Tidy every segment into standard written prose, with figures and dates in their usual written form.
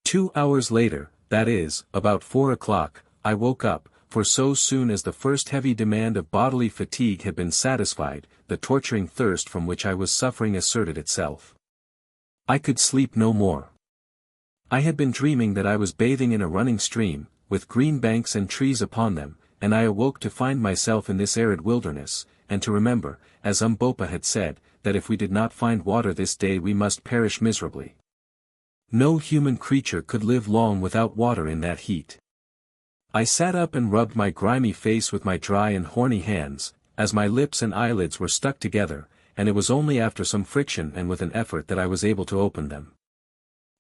2 hours later, that is, about 4 o'clock, I woke up, for so soon as the first heavy demand of bodily fatigue had been satisfied, the torturing thirst from which I was suffering asserted itself. I could sleep no more. I had been dreaming that I was bathing in a running stream, with green banks and trees upon them, and I awoke to find myself in this arid wilderness, and to remember, as Umbopa had said, that if we did not find water this day we must perish miserably. No human creature could live long without water in that heat. I sat up and rubbed my grimy face with my dry and horny hands, as my lips and eyelids were stuck together, and it was only after some friction and with an effort that I was able to open them.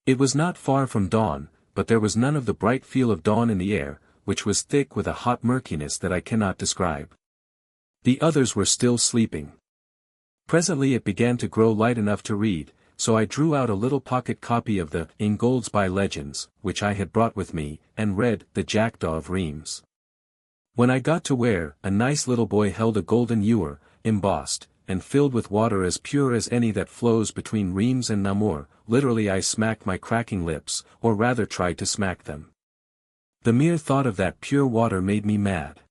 It was not far from dawn, but there was none of the bright feel of dawn in the air, which was thick with a hot murkiness that I cannot describe. The others were still sleeping. Presently it began to grow light enough to read, so I drew out a little pocket copy of the Ingoldsby Legends, which I had brought with me, and read The Jackdaw of Rheims. When I got to where a nice little boy held a golden ewer, embossed, and filled with water as pure as any that flows between Rheims and Namur, literally I smacked my cracking lips, or rather tried to smack them. The mere thought of that pure water made me mad.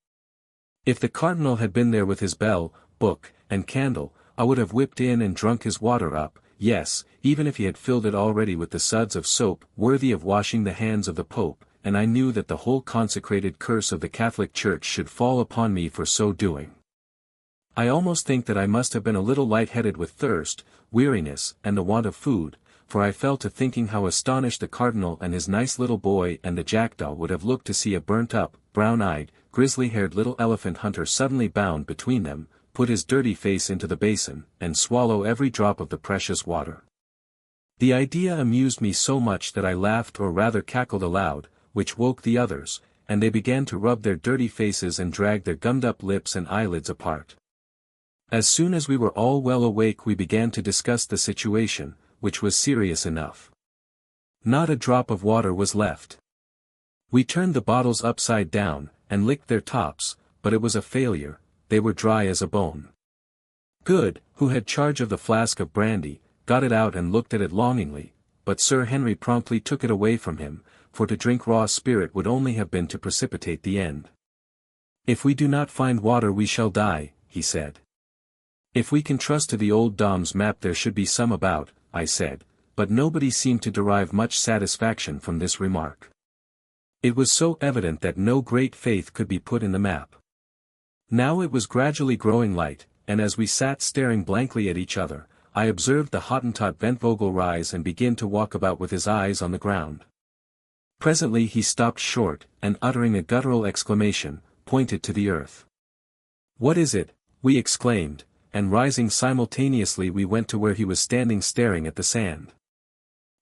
If the cardinal had been there with his bell, book, and candle, I would have whipped in and drunk his water up, yes, even if he had filled it already with the suds of soap worthy of washing the hands of the Pope, and I knew that the whole consecrated curse of the Catholic Church should fall upon me for so doing. I almost think that I must have been a little light-headed with thirst, weariness, and the want of food, for I fell to thinking how astonished the cardinal and his nice little boy and the jackdaw would have looked to see a burnt-up, brown-eyed, grizzly-haired little elephant hunter suddenly bound between them, put his dirty face into the basin, and swallow every drop of the precious water. The idea amused me so much that I laughed or rather cackled aloud, which woke the others, and they began to rub their dirty faces and drag their gummed-up lips and eyelids apart. As soon as we were all well awake we began to discuss the situation, which was serious enough. Not a drop of water was left. We turned the bottles upside down, and licked their tops, but it was a failure. They were dry as a bone. Good, who had charge of the flask of brandy, got it out and looked at it longingly, but Sir Henry promptly took it away from him, for to drink raw spirit would only have been to precipitate the end. If we do not find water we shall die, he said. If we can trust to the old Dom's map there should be some about, I said, but nobody seemed to derive much satisfaction from this remark. It was so evident that no great faith could be put in the map. Now it was gradually growing light, and as we sat staring blankly at each other, I observed the Hottentot Ventvogel rise and begin to walk about with his eyes on the ground. Presently he stopped short, and uttering a guttural exclamation, pointed to the earth. "What is it?" we exclaimed, and rising simultaneously we went to where he was standing staring at the sand.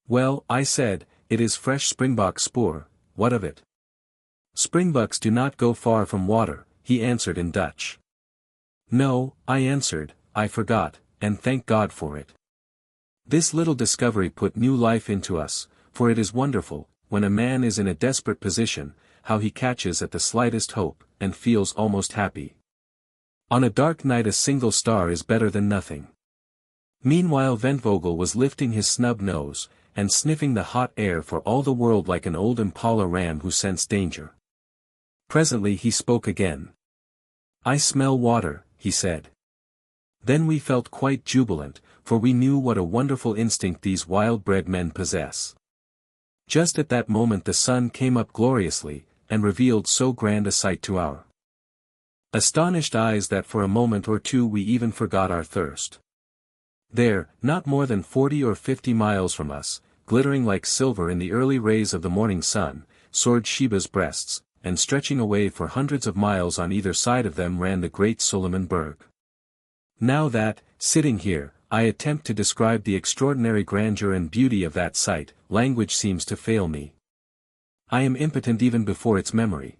"Well," I said, "it is fresh springbok spoor, what of it?" "Springbucks do not go far from water," he answered in Dutch. "No," I answered, "I forgot, and thank God for it." This little discovery put new life into us, for it is wonderful, when a man is in a desperate position, how he catches at the slightest hope, and feels almost happy. On a dark night a single star is better than nothing. Meanwhile Ventvogel was lifting his snub nose, and sniffing the hot air for all the world like an old impala ram who scents danger. Presently he spoke again. "I smell water," he said. Then we felt quite jubilant, for we knew what a wonderful instinct these wild-bred men possess. Just at that moment the sun came up gloriously, and revealed so grand a sight to our astonished eyes that for a moment or two we even forgot our thirst. There, not more than 40 or 50 miles from us, glittering like silver in the early rays of the morning sun, soared Sheba's breasts, and stretching away for hundreds of miles on either side of them ran the great Suleiman Berg. Now that, sitting here, I attempt to describe the extraordinary grandeur and beauty of that sight, language seems to fail me. I am impotent even before its memory.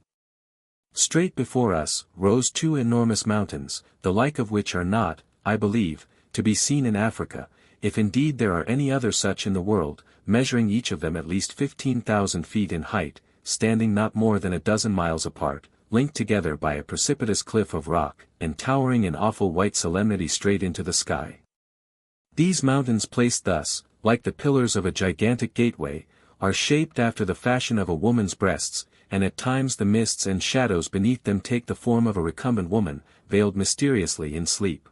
Straight before us, rose two enormous mountains, the like of which are not, I believe, to be seen in Africa, if indeed there are any other such in the world, measuring each of them at least 15,000 feet in height, standing not more than a dozen miles apart, linked together by a precipitous cliff of rock, and towering in awful white solemnity straight into the sky. These mountains placed thus, like the pillars of a gigantic gateway, are shaped after the fashion of a woman's breasts, and at times the mists and shadows beneath them take the form of a recumbent woman, veiled mysteriously in sleep.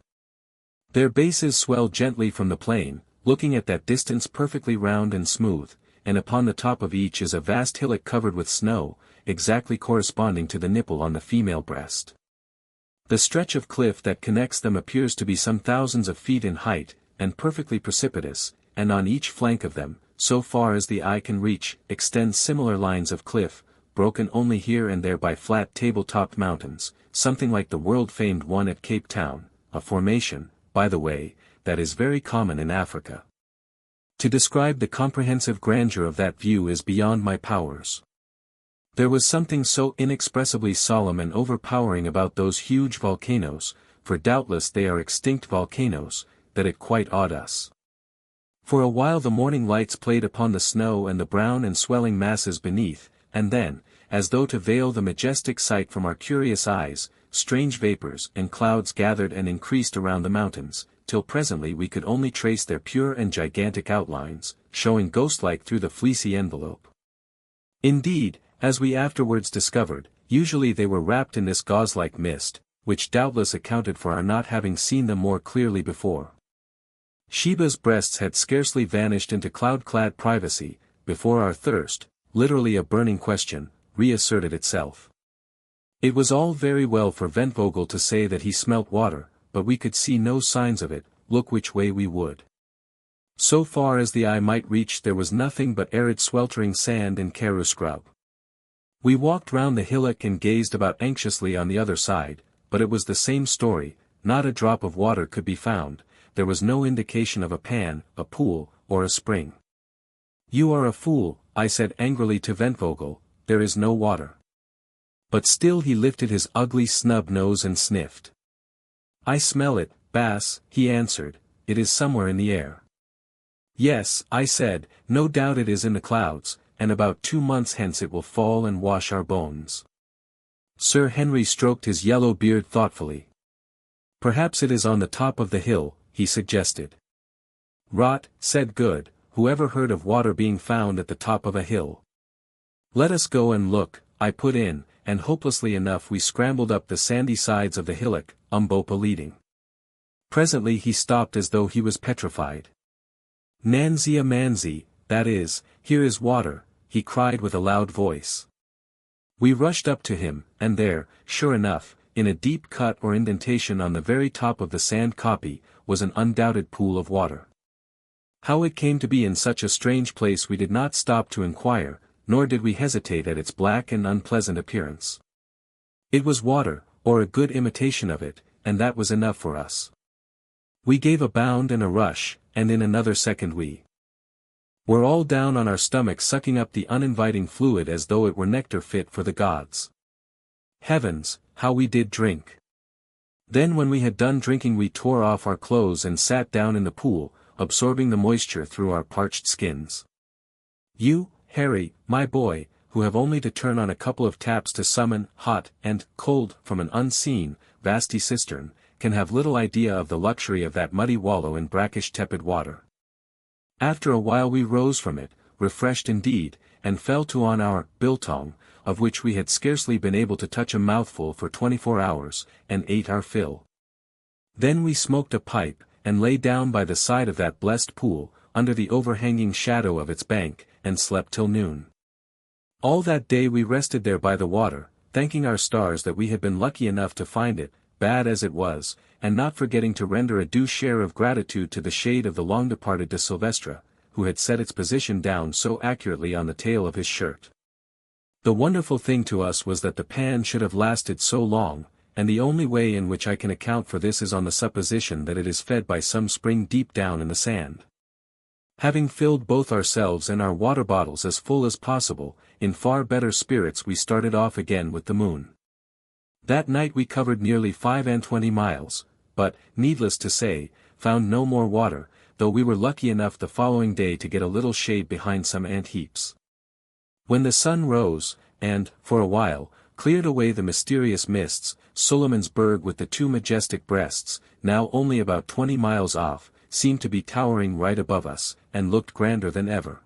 Their bases swell gently from the plain, looking at that distance perfectly round and smooth, and upon the top of each is a vast hillock covered with snow, exactly corresponding to the nipple on the female breast. The stretch of cliff that connects them appears to be some thousands of feet in height, and perfectly precipitous, and on each flank of them, so far as the eye can reach, extend similar lines of cliff, broken only here and there by flat table-topped mountains, something like the world-famed one at Cape Town, a formation, by the way, that is very common in Africa. To describe the comprehensive grandeur of that view is beyond my powers. There was something so inexpressibly solemn and overpowering about those huge volcanoes, for doubtless they are extinct volcanoes, that it quite awed us. For a while the morning lights played upon the snow and the brown and swelling masses beneath, and then, as though to veil the majestic sight from our curious eyes, strange vapors and clouds gathered and increased around the mountains, till presently we could only trace their pure and gigantic outlines, showing ghost-like through the fleecy envelope. Indeed, as we afterwards discovered, usually they were wrapped in this gauze-like mist, which doubtless accounted for our not having seen them more clearly before. Sheba's breasts had scarcely vanished into cloud-clad privacy, before our thirst, literally a burning question, reasserted itself. It was all very well for Ventvogel to say that he smelt water, but we could see no signs of it, look which way we would. So far as the eye might reach there was nothing but arid sweltering sand and karoo scrub. We walked round the hillock and gazed about anxiously on the other side, but it was the same story, not a drop of water could be found, there was no indication of a pan, a pool, or a spring. "You are a fool," I said angrily to Ventvogel, "there is no water." But still he lifted his ugly snub nose and sniffed. "I smell it, Bass," he answered, "it is somewhere in the air." "Yes," I said, "no doubt it is in the clouds, and about 2 months hence it will fall and wash our bones." Sir Henry stroked his yellow beard thoughtfully. "Perhaps it is on the top of the hill," he suggested. "Rot," said Good, "who ever heard of water being found at the top of a hill?" "Let us go and look," I put in, and hopelessly enough we scrambled up the sandy sides of the hillock, Umbopa leading. Presently he stopped as though he was petrified. "Nanzia manzi, that is, here is water," he cried with a loud voice. We rushed up to him, and there, sure enough, in a deep cut or indentation on the very top of the sand copy, was an undoubted pool of water. How it came to be in such a strange place we did not stop to inquire, nor did we hesitate at its black and unpleasant appearance. It was water, or a good imitation of it, and that was enough for us. We gave a bound and a rush, and in another second we were all down on our stomachs sucking up the uninviting fluid as though it were nectar fit for the gods. Heavens, how we did drink! Then when we had done drinking we tore off our clothes and sat down in the pool, absorbing the moisture through our parched skins. You, Harry, my boy, who have only to turn on a couple of taps to summon hot and cold from an unseen, vasty cistern, can have little idea of the luxury of that muddy wallow in brackish tepid water. After a while we rose from it, refreshed indeed, and fell to on our biltong, of which we had scarcely been able to touch a mouthful for 24 hours, and ate our fill. Then we smoked a pipe, and lay down by the side of that blessed pool, under the overhanging shadow of its bank, and slept till noon. All that day we rested there by the water, thanking our stars that we had been lucky enough to find it, bad as it was, and not forgetting to render a due share of gratitude to the shade of the long-departed de Silvestre, who had set its position down so accurately on the tail of his shirt. The wonderful thing to us was that the pan should have lasted so long, and the only way in which I can account for this is on the supposition that it is fed by some spring deep down in the sand. Having filled both ourselves and our water bottles as full as possible, in far better spirits we started off again with the moon. That night we covered nearly 25 miles, but, needless to say, found no more water, though we were lucky enough the following day to get a little shade behind some ant heaps. When the sun rose, and, for a while, cleared away the mysterious mists, Solomonsburg with the 2 majestic breasts, now only about 20 miles off, seemed to be towering right above us, and looked grander than ever.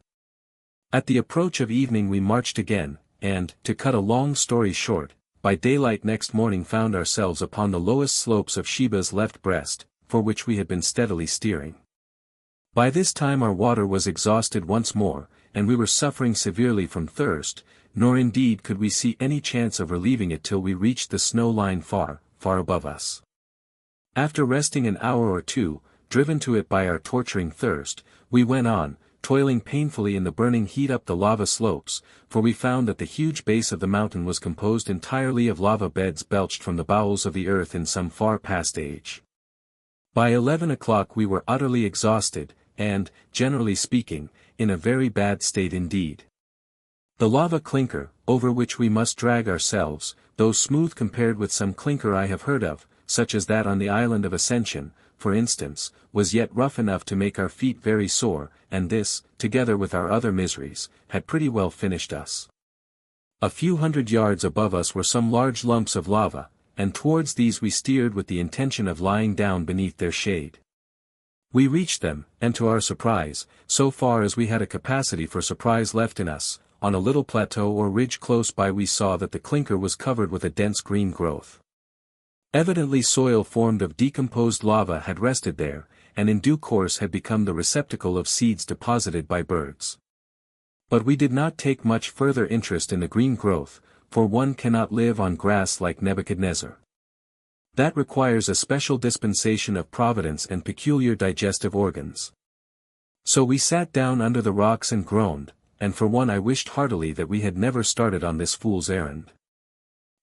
At the approach of evening we marched again, and, to cut a long story short, by daylight next morning found ourselves upon the lowest slopes of Sheba's left breast, for which we had been steadily steering. By this time our water was exhausted once more, and we were suffering severely from thirst, nor indeed could we see any chance of relieving it till we reached the snow line far, far above us. After resting an hour or two, driven to it by our torturing thirst, we went on, toiling painfully in the burning heat up the lava slopes, for we found that the huge base of the mountain was composed entirely of lava beds belched from the bowels of the earth in some far past age. By 11 o'clock we were utterly exhausted, and, generally speaking, in a very bad state indeed. The lava clinker, over which we must drag ourselves, though smooth compared with some clinker I have heard of, such as that on the island of Ascension, for instance, was yet rough enough to make our feet very sore, and this, together with our other miseries, had pretty well finished us. A few hundred yards above us were some large lumps of lava, and towards these we steered with the intention of lying down beneath their shade. We reached them, and to our surprise, so far as we had a capacity for surprise left in us, on a little plateau or ridge close by we saw that the clinker was covered with a dense green growth. Evidently soil formed of decomposed lava had rested there, and in due course had become the receptacle of seeds deposited by birds. But we did not take much further interest in the green growth, for one cannot live on grass like Nebuchadnezzar. That requires a special dispensation of Providence and peculiar digestive organs. So we sat down under the rocks and groaned, and for one I wished heartily that we had never started on this fool's errand.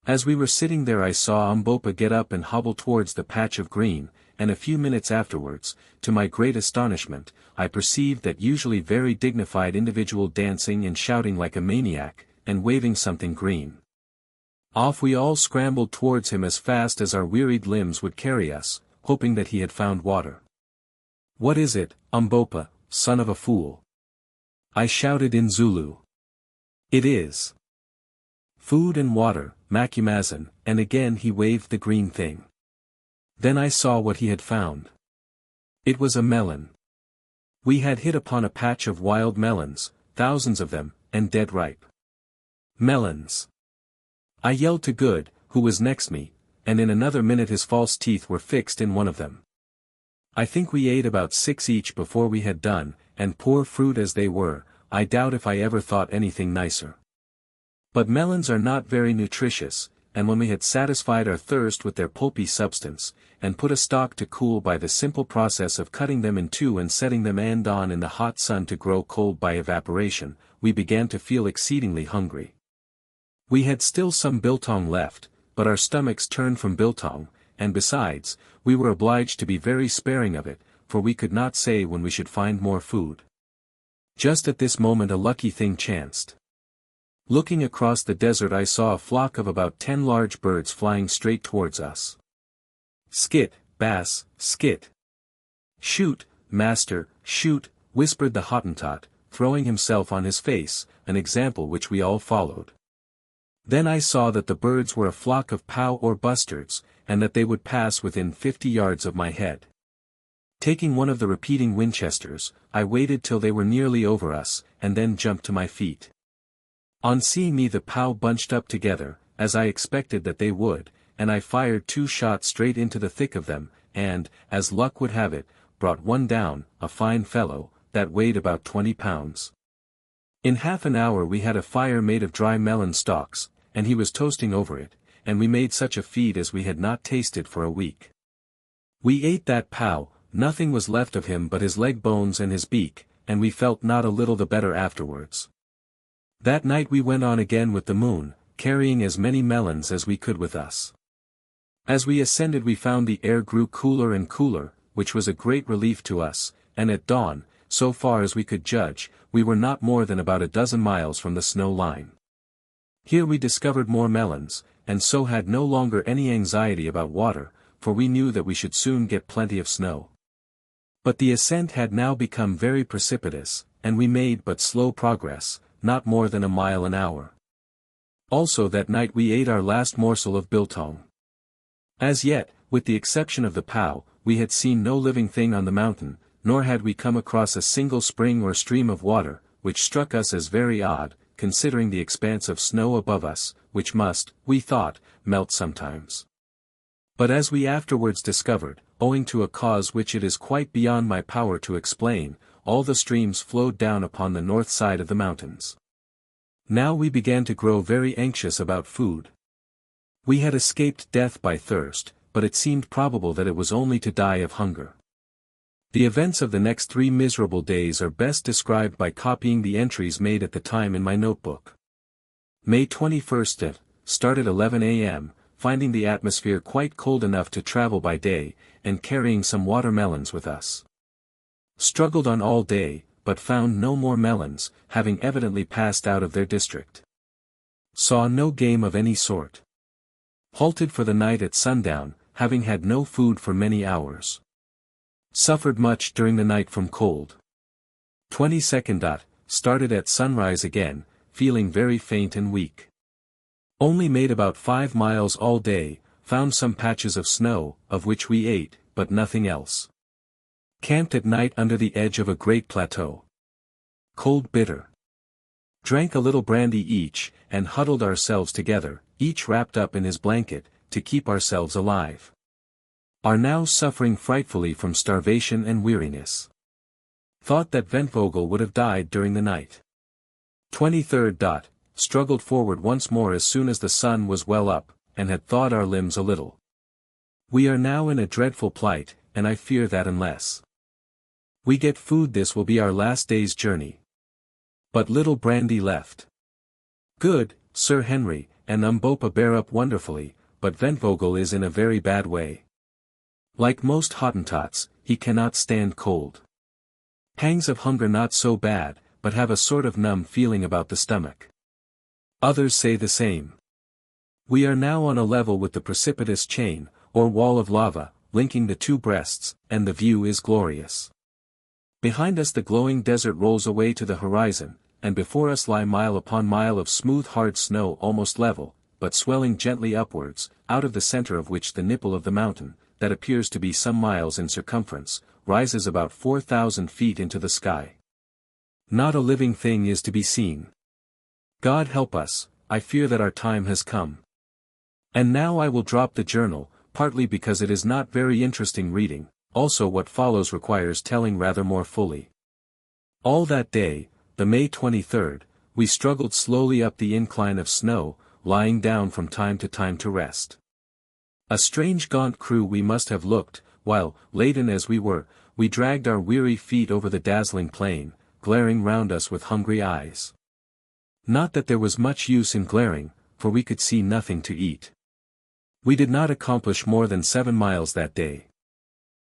As we were sitting there I saw Umbopa get up and hobble towards the patch of green, and a few minutes afterwards, to my great astonishment, I perceived that usually very dignified individual dancing and shouting like a maniac, and waving something green. Off we all scrambled towards him as fast as our wearied limbs would carry us, hoping that he had found water. "What is it, Umbopa, son of a fool?" I shouted in Zulu. "It is food and water, Macumazahn," and again he waved the green thing. Then I saw what he had found. It was a melon. We had hit upon a patch of wild melons, thousands of them, and dead ripe. Melons! I yelled to Good, who was next me, and in another minute his false teeth were fixed in one of them. I think we ate about 6 each before we had done, and poor fruit as they were, I doubt if I ever thought anything nicer. But melons are not very nutritious, and when we had satisfied our thirst with their pulpy substance, and put a stalk to cool by the simple process of cutting them in two and setting them end on in the hot sun to grow cold by evaporation, we began to feel exceedingly hungry. We had still some biltong left, but our stomachs turned from biltong, and besides, we were obliged to be very sparing of it, for we could not say when we should find more food. Just at this moment a lucky thing chanced. Looking across the desert I saw a flock of about 10 large birds flying straight towards us. "Skit, Bass, skit! Shoot, master, shoot," whispered the Hottentot, throwing himself on his face, an example which we all followed. Then I saw that the birds were a flock of pow or bustards, and that they would pass within 50 yards of my head. Taking one of the repeating Winchesters, I waited till they were nearly over us, and then jumped to my feet. On seeing me the pow bunched up together, as I expected that they would, and I fired 2 shots straight into the thick of them, and, as luck would have it, brought one down, a fine fellow, that weighed about 20 pounds. In half an hour we had a fire made of dry melon stalks, and he was toasting over it, and we made such a feed as we had not tasted for a week. We ate that pow, nothing was left of him but his leg bones and his beak, and we felt not a little the better afterwards. That night we went on again with the moon, carrying as many melons as we could with us. As we ascended we found the air grew cooler and cooler, which was a great relief to us, and at dawn, so far as we could judge, we were not more than about a dozen miles from the snow line. Here we discovered more melons, and so had no longer any anxiety about water, for we knew that we should soon get plenty of snow. But the ascent had now become very precipitous, and we made but slow progress, not more than a mile an hour. Also that night we ate our last morsel of biltong. As yet, with the exception of the pow, we had seen no living thing on the mountain, nor had we come across a single spring or stream of water, which struck us as very odd, considering the expanse of snow above us, which must, we thought, melt sometimes. But as we afterwards discovered, owing to a cause which it is quite beyond my power to explain, all the streams flowed down upon the north side of the mountains. Now we began to grow very anxious about food. We had escaped death by thirst, but it seemed probable that it was only to die of hunger. The events of the next 3 miserable days are best described by copying the entries made at the time in my notebook. May 21st. Started 11 a.m., finding the atmosphere quite cold enough to travel by day, and carrying some watermelons with us. Struggled on all day, but found no more melons, having evidently passed out of their district. Saw no game of any sort. Halted for the night at sundown, having had no food for many hours. Suffered much during the night from cold. 22nd. Started at sunrise again, feeling very faint and weak. Only made about 5 miles all day, found some patches of snow, of which we ate, but nothing else. Camped at night under the edge of a great plateau. Cold bitter. Drank a little brandy each, and huddled ourselves together, each wrapped up in his blanket, to keep ourselves alive. Are now suffering frightfully from starvation and weariness. Thought that Ventvogel would have died during the night. 23rd. Struggled forward once more as soon as the sun was well up, and had thawed our limbs a little. We are now in a dreadful plight, and I fear that unless we get food this will be our last day's journey. But little brandy left. Good, Sir Henry, and Umbopa bear up wonderfully, but Ventvogel is in a very bad way. Like most Hottentots, he cannot stand cold. Pangs of hunger not so bad, but have a sort of numb feeling about the stomach. Others say the same. We are now on a level with the precipitous chain, or wall of lava, linking the 2 breasts, and the view is glorious. Behind us the glowing desert rolls away to the horizon, and before us lie mile upon mile of smooth hard snow almost level, but swelling gently upwards, out of the center of which the nipple of the mountain, that appears to be some miles in circumference, rises about 4,000 feet into the sky. Not a living thing is to be seen. God help us, I fear that our time has come. And now I will drop the journal, partly because it is not very interesting reading, also what follows requires telling rather more fully. All that day, the May 23rd, we struggled slowly up the incline of snow, lying down from time to rest. A strange gaunt crew we must have looked, while, laden as we were, we dragged our weary feet over the dazzling plain, glaring round us with hungry eyes. Not that there was much use in glaring, for we could see nothing to eat. We did not accomplish more than 7 miles that day.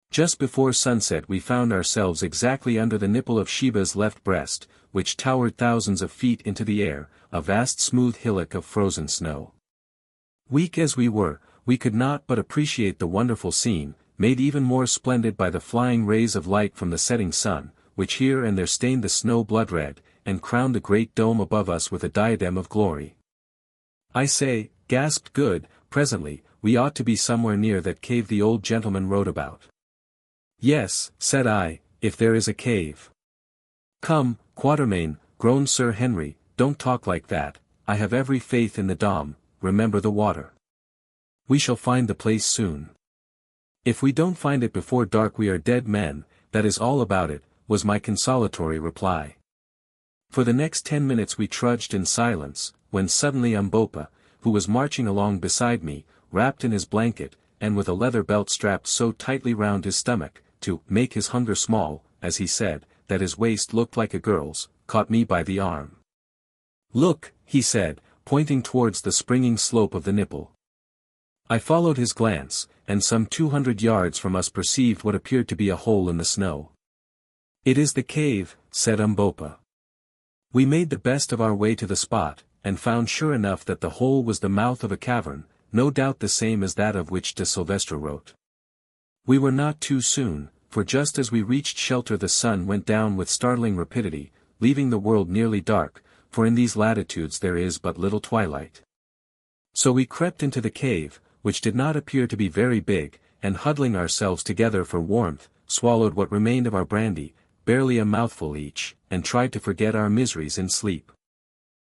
Just before sunset we found ourselves exactly under the nipple of Sheba's left breast, which towered thousands of feet into the air, a vast smooth hillock of frozen snow. Weak as we were, we could not but appreciate the wonderful scene, made even more splendid by the flying rays of light from the setting sun, which here and there stained the snow blood-red, and crowned the great dome above us with a diadem of glory. I say, gasped Good, presently, we ought to be somewhere near that cave the old gentleman wrote about. Yes, said I, if there is a cave. Come, Quatermain, groaned Sir Henry, don't talk like that, I have every faith in the Dom, remember the water. We shall find the place soon. If we don't find it before dark we are dead men, that is all about it, was my consolatory reply. For the next 10 minutes we trudged in silence, when suddenly Umbopa, who was marching along beside me, wrapped in his blanket, and with a leather belt strapped so tightly round his stomach, to make his hunger small, as he said, that his waist looked like a girl's, caught me by the arm. Look, he said, pointing towards the springing slope of the nipple. I followed his glance, and some 200 yards from us perceived what appeared to be a hole in the snow. It is the cave, said Umbopa. We made the best of our way to the spot, and found sure enough that the hole was the mouth of a cavern, no doubt the same as that of which de Silvestre wrote. We were not too soon, for just as we reached shelter the sun went down with startling rapidity, leaving the world nearly dark, for in these latitudes there is but little twilight. So we crept into the cave, which did not appear to be very big, and huddling ourselves together for warmth, swallowed what remained of our brandy, barely a mouthful each, and tried to forget our miseries in sleep.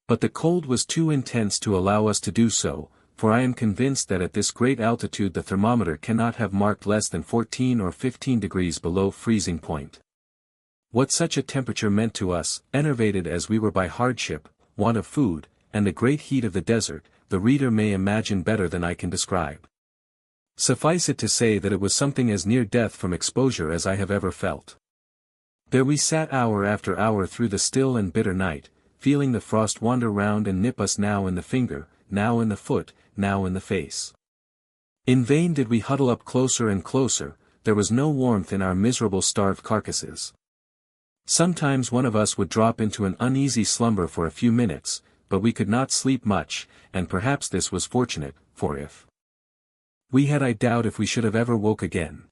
But the cold was too intense to allow us to do so, for I am convinced that at this great altitude the thermometer cannot have marked less than 14 or 15 degrees below freezing point. What such a temperature meant to us, enervated as we were by hardship, want of food, and the great heat of the desert, the reader may imagine better than I can describe. Suffice it to say that it was something as near death from exposure as I have ever felt. There we sat hour after hour through the still and bitter night, feeling the frost wander round and nip us now in the finger, now in the foot, now in the face. In vain did we huddle up closer and closer, there was no warmth in our miserable starved carcasses. Sometimes one of us would drop into an uneasy slumber for a few minutes, but we could not sleep much, and perhaps this was fortunate, for if we had, I doubt if we should have ever woke again.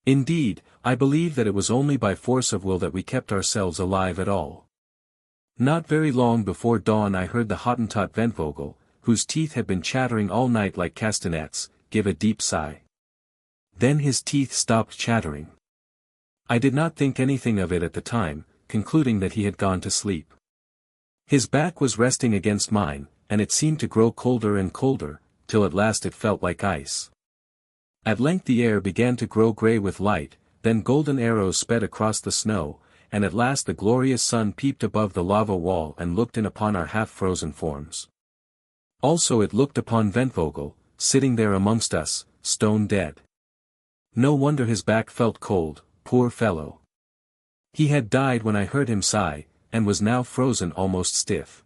Indeed, I believe that it was only by force of will that we kept ourselves alive at all. Not very long before dawn I heard the Hottentot Ventvogel, whose teeth had been chattering all night like castanets, give a deep sigh. Then his teeth stopped chattering. I did not think anything of it at the time, concluding that he had gone to sleep. His back was resting against mine, and it seemed to grow colder and colder, till at last it felt like ice. At length the air began to grow grey with light, then golden arrows sped across the snow, and at last the glorious sun peeped above the lava wall and looked in upon our half-frozen forms. Also it looked upon Ventvogel, sitting there amongst us, stone dead. No wonder his back felt cold, poor fellow. He had died when I heard him sigh, and was now frozen almost stiff.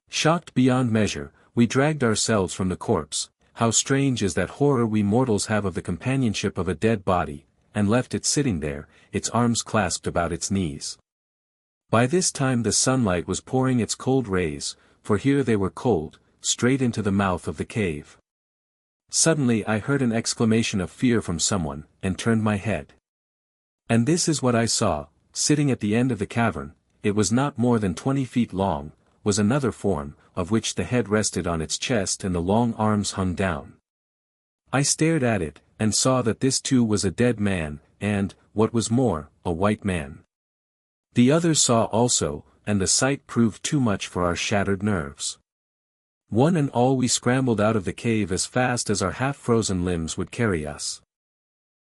Shocked beyond measure, we dragged ourselves from the corpse. How strange is that horror we mortals have of the companionship of a dead body, and left it sitting there, its arms clasped about its knees. By this time the sunlight was pouring its cold rays, for here they were cold, straight into the mouth of the cave. Suddenly I heard an exclamation of fear from someone, and turned my head. And this is what I saw, sitting at the end of the cavern, it was not more than 20 feet long, was another form, of which the head rested on its chest and the long arms hung down. I stared at it, and saw that this too was a dead man, and, what was more, a white man. The others saw also, and the sight proved too much for our shattered nerves. One and all we scrambled out of the cave as fast as our half-frozen limbs would carry us.